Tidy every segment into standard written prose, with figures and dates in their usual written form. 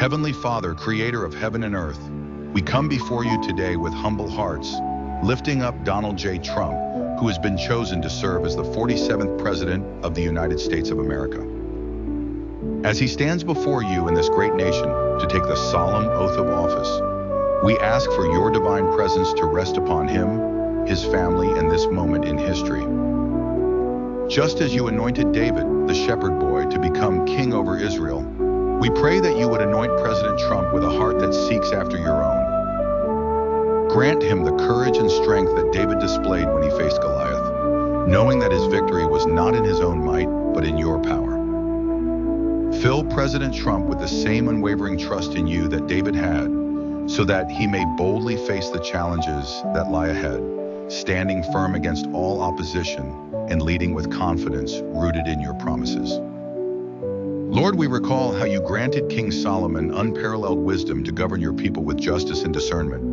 Heavenly Father, creator of heaven and earth, we come before you today with humble hearts, lifting up Donald J. Trump, who has been chosen to serve as the 47th President of the United States of America. As he stands before you in this great nation to take the solemn oath of office, we ask for your divine presence to rest upon him, his family, and this moment in history. Just as you anointed David, the shepherd boy, to become king over Israel, we pray that you would anoint President Trump with a heart that seeks after your own. Grant him the courage and strength that David displayed when he faced Goliath, knowing that his victory was not in his own might, but in your power. Fill President Trump with the same unwavering trust in you that David had, so that he may boldly face the challenges that lie ahead, standing firm against all opposition and leading with confidence rooted in your promises. Lord, we recall how you granted King Solomon unparalleled wisdom to govern your people with justice and discernment.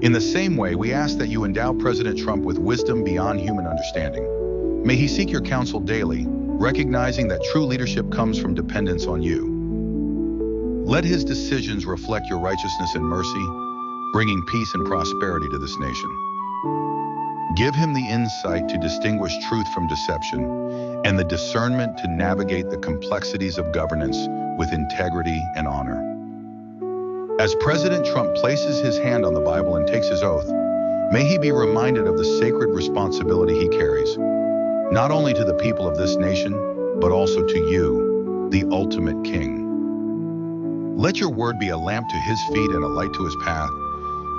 In the same way, we ask that you endow President Trump with wisdom beyond human understanding. May he seek your counsel daily, recognizing that true leadership comes from dependence on you. Let his decisions reflect your righteousness and mercy, bringing peace and prosperity to this nation. Give him the insight to distinguish truth from deception and the discernment to navigate the complexities of governance with integrity and honor. As President Trump places his hand on the Bible and takes his oath, may he be reminded of the sacred responsibility he carries, not only to the people of this nation, but also to you, the ultimate King. Let your word be a lamp to his feet and a light to his path,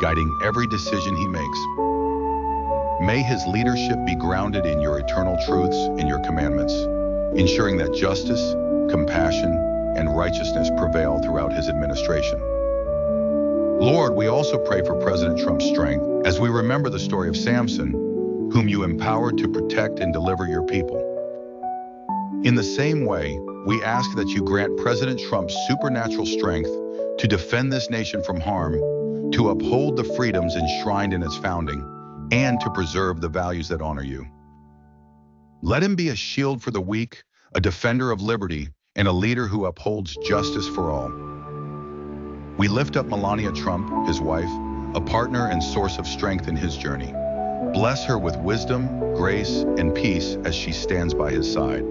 guiding every decision he makes. May his leadership be grounded in your eternal truths and your commandments, ensuring that justice, compassion, and righteousness prevail throughout his administration. Lord, we also pray for President Trump's strength as we remember the story of Samson, whom you empowered to protect and deliver your people. In the same way, we ask that you grant President Trump supernatural strength to defend this nation from harm, to uphold the freedoms enshrined in its founding, and to preserve the values that honor you. Let him be a shield for the weak, a defender of liberty, and a leader who upholds justice for all. We lift up Melania Trump, his wife, a partner and source of strength in his journey. Bless her with wisdom, grace, and peace as she stands by his side.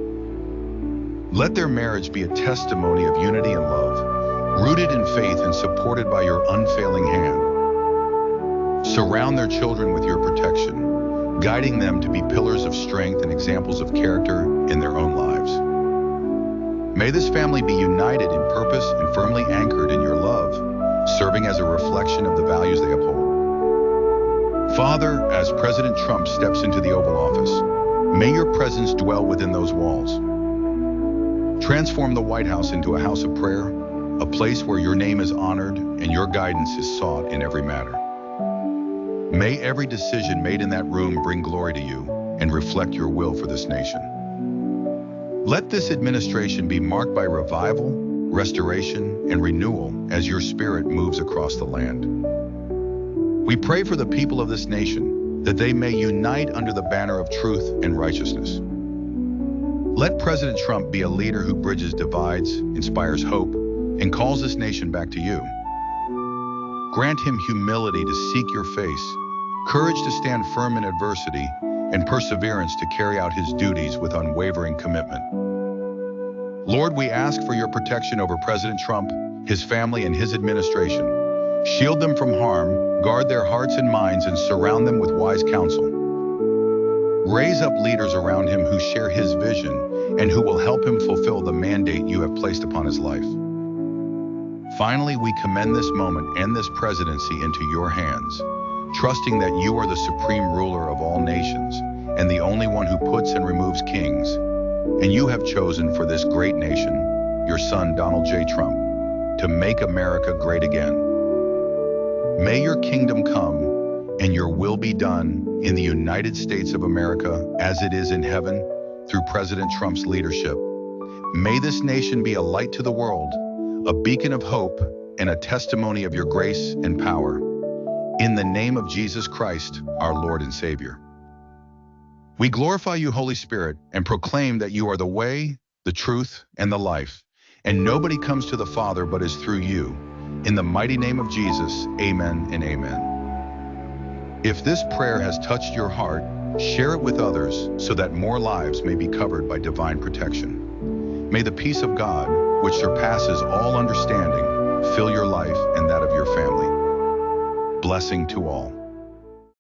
Let their marriage be a testimony of unity and love, rooted in faith and supported by your unfailing hand. Surround their children with your protection, guiding them to be pillars of strength and examples of character in their own lives. May this family be united in purpose and firmly anchored in your love, serving as a reflection of the values they uphold. Father, as President Trump steps into the Oval Office, may your presence dwell within those walls. Transform the White House into a house of prayer, a place where your name is honored and your guidance is sought in every matter. May every decision made in that room bring glory to you and reflect your will for this nation. Let this administration be marked by revival, restoration, and renewal as your spirit moves across the land. We pray for the people of this nation that they may unite under the banner of truth and righteousness. Let President Trump be a leader who bridges divides, inspires hope, and calls this nation back to you. Grant him humility to seek your face, courage to stand firm in adversity, and perseverance to carry out his duties with unwavering commitment. Lord, we ask for your protection over President Trump, his family, and his administration. Shield them from harm, guard their hearts and minds, and surround them with wise counsel. Raise up leaders around him who share his vision and who will help him fulfill the mandate you have placed upon his life. Finally, we commend this moment and this presidency into your hands, trusting that you are the supreme ruler of all nations and the only one who puts and removes kings. And you have chosen for this great nation, your son Donald J. Trump, to make America great again. May your kingdom come and your will be done in the United States of America as it is in heaven through President Trump's leadership. May this nation be a light to the world, a beacon of hope, and a testimony of your grace and power. In the name of Jesus Christ, our Lord and Savior. We glorify you, Holy Spirit, and proclaim that you are the way, the truth, and the life, And nobody comes to the Father but is through you. In the mighty name of Jesus, amen and amen. If this prayer has touched your heart, share it with others so that more lives may be covered by divine protection. May the peace of God, which surpasses all understanding, fill your life and that of your family. Blessing to all.